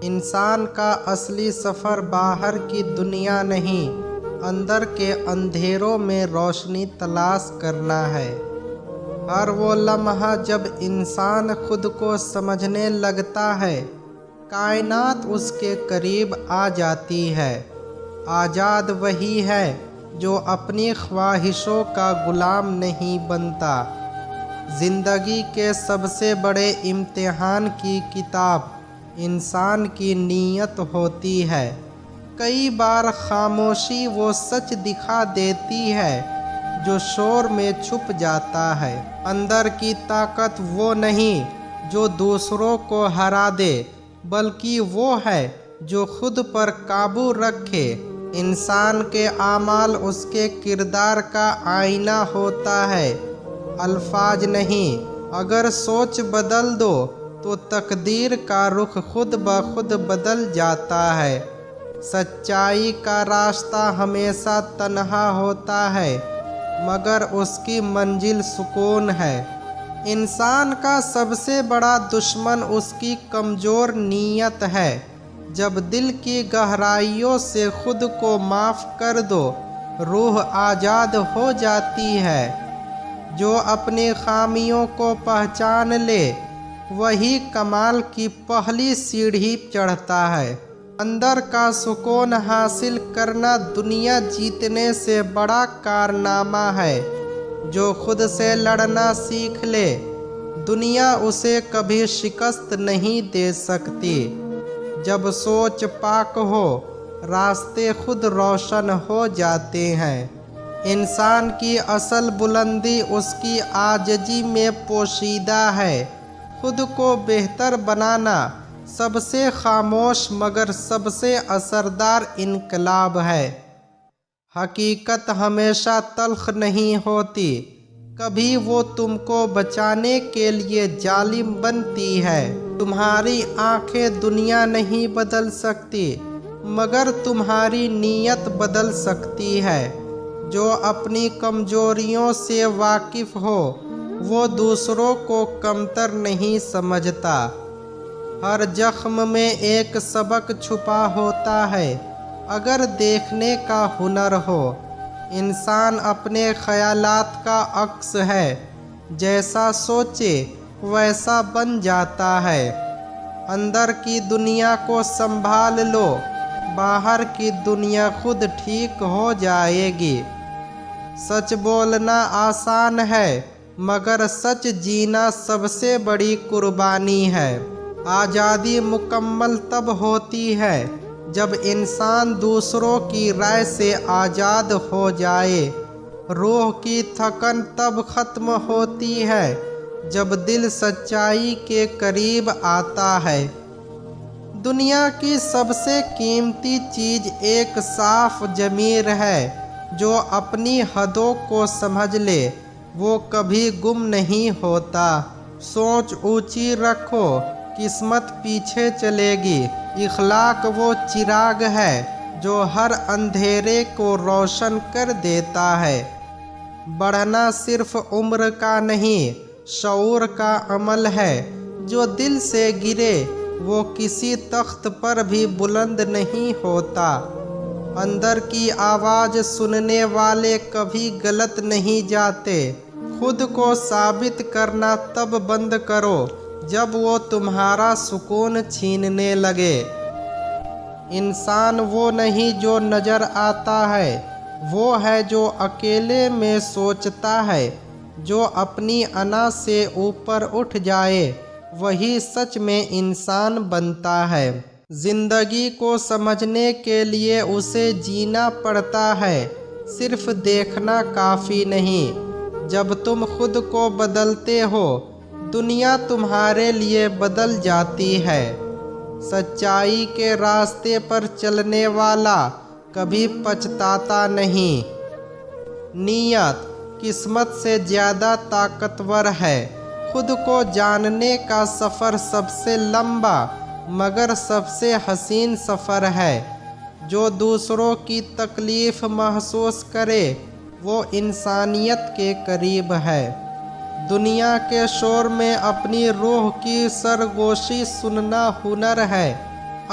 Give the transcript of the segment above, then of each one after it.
انسان کا اصلی سفر باہر کی دنیا نہیں، اندر کے اندھیروں میں روشنی تلاش کرنا ہے۔ ہر وہ لمحہ جب انسان خود کو سمجھنے لگتا ہے، کائنات اس کے قریب آ جاتی ہے۔ آزاد وہی ہے جو اپنی خواہشوں کا غلام نہیں بنتا۔ زندگی کے سب سے بڑے امتحان کی کتاب انسان کی نیت ہوتی ہے۔ کئی بار خاموشی وہ سچ دکھا دیتی ہے جو شور میں چھپ جاتا ہے۔ اندر کی طاقت وہ نہیں جو دوسروں کو ہرا دے، بلکہ وہ ہے جو خود پر قابو رکھے۔ انسان کے اعمال اس کے کردار کا آئینہ ہوتا ہے، الفاظ نہیں۔ اگر سوچ بدل دو تو تقدیر کا رخ خود بخود بدل جاتا ہے۔ سچائی کا راستہ ہمیشہ تنہا ہوتا ہے، مگر اس کی منزل سکون ہے۔ انسان کا سب سے بڑا دشمن اس کی کمزور نیت ہے۔ جب دل کی گہرائیوں سے خود کو معاف کر دو، روح آزاد ہو جاتی ہے۔ جو اپنی خامیوں کو پہچان لے، وہی کمال کی پہلی سیڑھی چڑھتا ہے۔ اندر کا سکون حاصل کرنا دنیا جیتنے سے بڑا کارنامہ ہے۔ جو خود سے لڑنا سیکھ لے، دنیا اسے کبھی شکست نہیں دے سکتی۔ جب سوچ پاک ہو، راستے خود روشن ہو جاتے ہیں۔ انسان کی اصل بلندی اس کی عاجزی میں پوشیدہ ہے۔ خود کو بہتر بنانا سب سے خاموش مگر سب سے اثردار انقلاب ہے۔ حقیقت ہمیشہ تلخ نہیں ہوتی، کبھی وہ تم کو بچانے کے لیے ظالم بنتی ہے۔ تمہاری آنکھیں دنیا نہیں بدل سکتی، مگر تمہاری نیت بدل سکتی ہے۔ جو اپنی کمزوریوں سے واقف ہو، وہ دوسروں کو کمتر نہیں سمجھتا۔ ہر زخم میں ایک سبق چھپا ہوتا ہے، اگر دیکھنے کا ہنر ہو۔ انسان اپنے خیالات کا عکس ہے، جیسا سوچے ویسا بن جاتا ہے۔ اندر کی دنیا کو سنبھال لو، باہر کی دنیا خود ٹھیک ہو جائے گی۔ سچ بولنا آسان ہے، مگر سچ جینا سب سے بڑی قربانی ہے۔ آزادی مکمل تب ہوتی ہے جب انسان دوسروں کی رائے سے آزاد ہو جائے۔ روح کی تھکن تب ختم ہوتی ہے جب دل سچائی کے قریب آتا ہے۔ دنیا کی سب سے قیمتی چیز ایک صاف ضمیر ہے۔ جو اپنی حدوں کو سمجھ لے، وہ کبھی گم نہیں ہوتا۔ سوچ اونچی رکھو، قسمت پیچھے چلے گی۔ اخلاق وہ چراغ ہے جو ہر اندھیرے کو روشن کر دیتا ہے۔ بڑھنا صرف عمر کا نہیں، شعور کا عمل ہے۔ جو دل سے گرے، وہ کسی تخت پر بھی بلند نہیں ہوتا۔ اندر کی آواز سننے والے کبھی غلط نہیں جاتے۔ خود کو ثابت کرنا تب بند کرو جب وہ تمہارا سکون چھیننے لگے۔ انسان وہ نہیں جو نظر آتا ہے، وہ ہے جو اکیلے میں سوچتا ہے۔ جو اپنی انا سے اوپر اٹھ جائے، وہی سچ میں انسان بنتا ہے۔ زندگی کو سمجھنے کے لیے اسے جینا پڑتا ہے، صرف دیکھنا کافی نہیں۔ جب تم خود کو بدلتے ہو، دنیا تمہارے لیے بدل جاتی ہے۔ سچائی کے راستے پر چلنے والا کبھی پچھتاتا نہیں۔ نیت قسمت سے زیادہ طاقتور ہے۔ خود کو جاننے کا سفر سب سے لمبا مگر سب سے حسین سفر ہے۔ جو دوسروں کی تکلیف محسوس کرے، وہ انسانیت کے قریب ہے۔ دنیا کے شور میں اپنی روح کی سرگوشی سننا ہنر ہے۔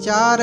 4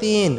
3,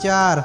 4,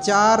4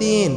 3,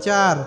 4,